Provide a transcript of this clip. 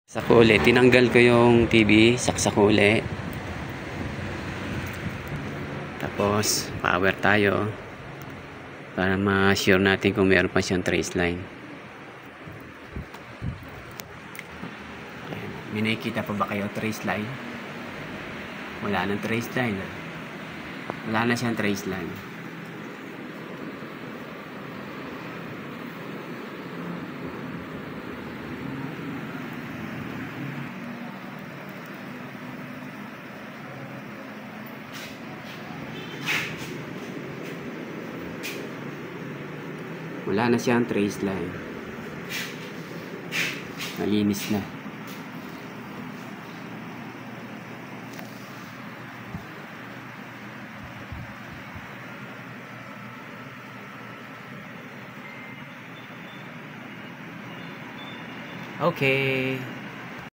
Saksak uli. Tinanggal ko yung TV. Saksak uli. Tapos, power tayo. Para ma-sure natin kung meron pa siyang trace line. May nakikita pa ba kayo trace line? Wala nang trace line. Wala na siyang trace line. Wala na siyang trace line. Malinis na. Okay.